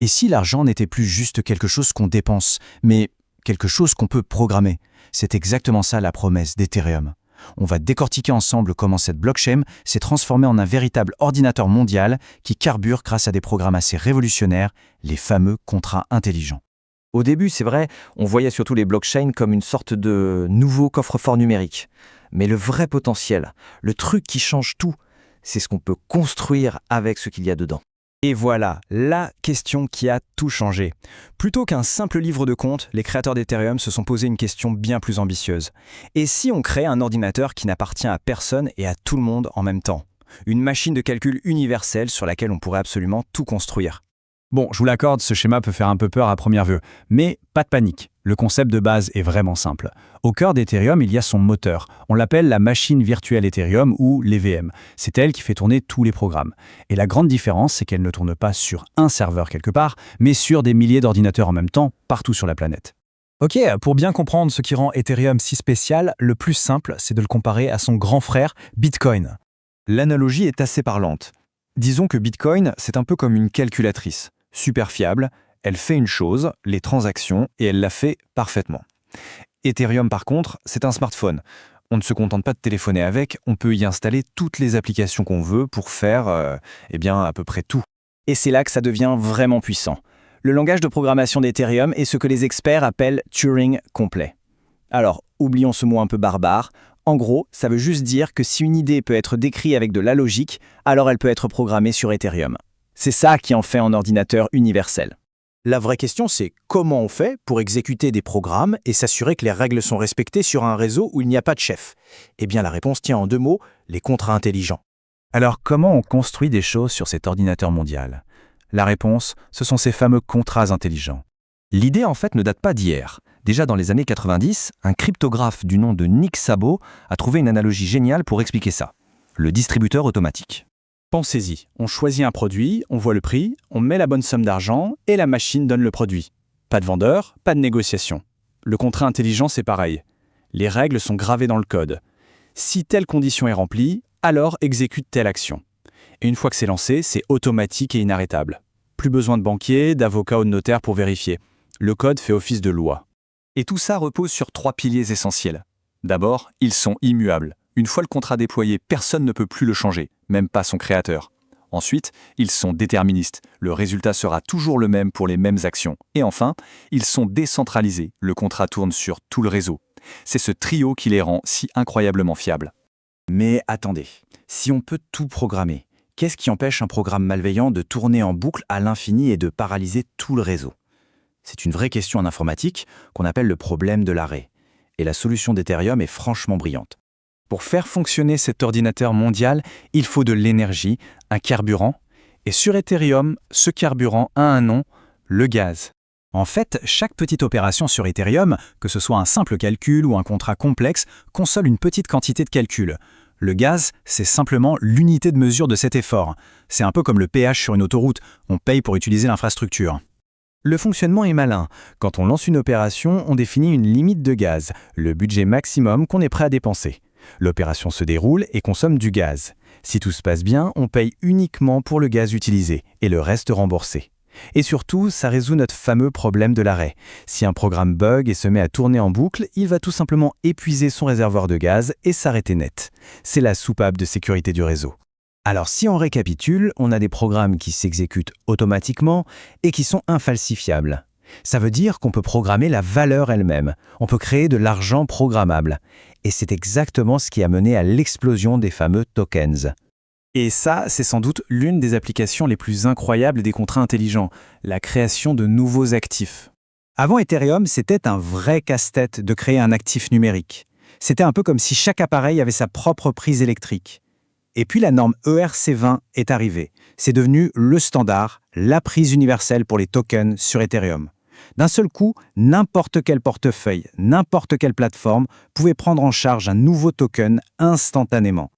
Et si l'argent n'était plus juste quelque chose qu'on dépense, mais quelque chose qu'on peut programmer? C'est exactement ça la promesse d'Ethereum. On va décortiquer ensemble comment cette blockchain s'est transformée en un véritable ordinateur mondial qui carbure grâce à des programmes assez révolutionnaires, les fameux contrats intelligents. Au début, c'est vrai, on voyait surtout les blockchains comme une sorte de nouveau coffre-fort numérique. Mais le vrai potentiel, le truc qui change tout, c'est ce qu'on peut construire avec ce qu'il y a dedans. Et voilà, la question qui a tout changé. Plutôt qu'un simple livre de comptes, les créateurs d'Ethereum se sont posé une question bien plus ambitieuse. Et si on crée un ordinateur qui n'appartient à personne et à tout le monde en même temps? Une machine de calcul universelle sur laquelle on pourrait absolument tout construire. Bon, je vous l'accorde, ce schéma peut faire un peu peur à première vue, mais pas de panique. Le concept de base est vraiment simple. Au cœur d'Ethereum, il y a son moteur. On l'appelle la machine virtuelle Ethereum ou l'EVM. C'est elle qui fait tourner tous les programmes. Et la grande différence, c'est qu'elle ne tourne pas sur un serveur quelque part, mais sur des milliers d'ordinateurs en même temps, partout sur la planète. Ok, pour bien comprendre ce qui rend Ethereum si spécial, le plus simple, c'est de le comparer à son grand frère, Bitcoin. L'analogie est assez parlante. Disons que Bitcoin, c'est un peu comme une calculatrice. Super fiable, elle fait une chose, les transactions, et elle la fait parfaitement. Ethereum par contre, c'est un smartphone. On ne se contente pas de téléphoner avec, on peut y installer toutes les applications qu'on veut pour faire, à peu près tout. Et c'est là que ça devient vraiment puissant. Le langage de programmation d'Ethereum est ce que les experts appellent Turing complet. Alors, oublions ce mot un peu barbare. En gros, ça veut juste dire que si une idée peut être décrite avec de la logique, alors elle peut être programmée sur Ethereum. C'est ça qui en fait un ordinateur universel. La vraie question, c'est comment on fait pour exécuter des programmes et s'assurer que les règles sont respectées sur un réseau où il n'y a pas de chef? Eh bien, la réponse tient en deux mots, les contrats intelligents. Alors, comment on construit des choses sur cet ordinateur mondial? La réponse, ce sont ces fameux contrats intelligents. L'idée en fait ne date pas d'hier. Déjà dans les années 90, un cryptographe du nom de Nick Szabo a trouvé une analogie géniale pour expliquer ça. Le distributeur automatique. Pensez-y, on choisit un produit, on voit le prix, on met la bonne somme d'argent et la machine donne le produit. Pas de vendeur, pas de négociation. Le contrat intelligent, c'est pareil. Les règles sont gravées dans le code. Si telle condition est remplie, alors exécute telle action. Et une fois que c'est lancé, c'est automatique et inarrêtable. Plus besoin de banquier, d'avocat ou de notaire pour vérifier. Le code fait office de loi. Et tout ça repose sur 3 piliers essentiels. D'abord, ils sont immuables. Une fois le contrat déployé, personne ne peut plus le changer, même pas son créateur. Ensuite, ils sont déterministes. Le résultat sera toujours le même pour les mêmes actions. Et enfin, ils sont décentralisés. Le contrat tourne sur tout le réseau. C'est ce trio qui les rend si incroyablement fiables. Mais attendez, si on peut tout programmer, qu'est-ce qui empêche un programme malveillant de tourner en boucle à l'infini et de paralyser tout le réseau? C'est une vraie question en informatique qu'on appelle le problème de l'arrêt. Et la solution d'Ethereum est franchement brillante. Pour faire fonctionner cet ordinateur mondial, il faut de l'énergie, un carburant. Et sur Ethereum, ce carburant a un nom, le gaz. En fait, chaque petite opération sur Ethereum, que ce soit un simple calcul ou un contrat complexe, consomme une petite quantité de calcul. Le gaz, c'est simplement l'unité de mesure de cet effort. C'est un peu comme le péage sur une autoroute, on paye pour utiliser l'infrastructure. Le fonctionnement est malin. Quand on lance une opération, on définit une limite de gaz, le budget maximum qu'on est prêt à dépenser. L'opération se déroule et consomme du gaz. Si tout se passe bien, on paye uniquement pour le gaz utilisé et le reste remboursé. Et surtout, ça résout notre fameux problème de l'arrêt. Si un programme bug et se met à tourner en boucle, il va tout simplement épuiser son réservoir de gaz et s'arrêter net. C'est la soupape de sécurité du réseau. Alors si on récapitule, on a des programmes qui s'exécutent automatiquement et qui sont infalsifiables. Ça veut dire qu'on peut programmer la valeur elle-même. On peut créer de l'argent programmable. Et c'est exactement ce qui a mené à l'explosion des fameux tokens. Et ça, c'est sans doute l'une des applications les plus incroyables des contrats intelligents, la création de nouveaux actifs. Avant Ethereum, c'était un vrai casse-tête de créer un actif numérique. C'était un peu comme si chaque appareil avait sa propre prise électrique. Et puis la norme ERC20 est arrivée. C'est devenu le standard, la prise universelle pour les tokens sur Ethereum. D'un seul coup, n'importe quel portefeuille, n'importe quelle plateforme pouvait prendre en charge un nouveau token instantanément.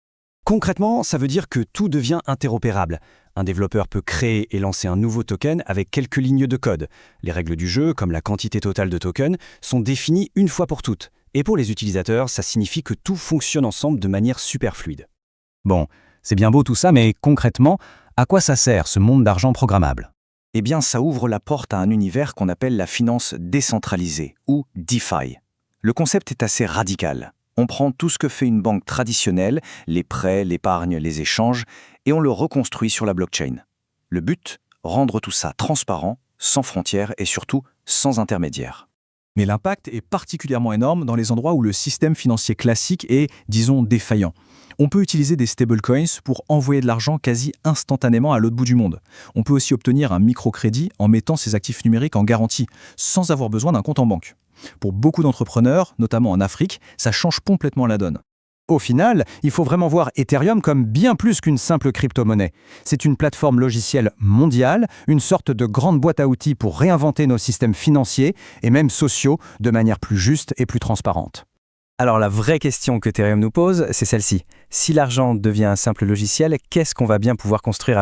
Concrètement, ça veut dire que tout devient interopérable. Un développeur peut créer et lancer un nouveau token avec quelques lignes de code. Les règles du jeu, comme la quantité totale de tokens, sont définies une fois pour toutes. Et pour les utilisateurs, ça signifie que tout fonctionne ensemble de manière super fluide. Bon, c'est bien beau tout ça, mais concrètement, à quoi ça sert ce monde d'argent programmable ? Eh bien, ça ouvre la porte à un univers qu'on appelle la finance décentralisée, ou DeFi. Le concept est assez radical. On prend tout ce que fait une banque traditionnelle, les prêts, l'épargne, les échanges, et on le reconstruit sur la blockchain. Le but, rendre tout ça transparent, sans frontières et surtout sans intermédiaires. Mais l'impact est particulièrement énorme dans les endroits où le système financier classique est, disons, défaillant. On peut utiliser des stablecoins pour envoyer de l'argent quasi instantanément à l'autre bout du monde. On peut aussi obtenir un microcrédit en mettant ses actifs numériques en garantie, sans avoir besoin d'un compte en banque. Pour beaucoup d'entrepreneurs, notamment en Afrique, ça change complètement la donne. Au final, il faut vraiment voir Ethereum comme bien plus qu'une simple crypto-monnaie. C'est une plateforme logicielle mondiale, une sorte de grande boîte à outils pour réinventer nos systèmes financiers et même sociaux de manière plus juste et plus transparente. Alors la vraie question que Ethereum nous pose, c'est celle-ci. Si l'argent devient un simple logiciel, qu'est-ce qu'on va bien pouvoir construire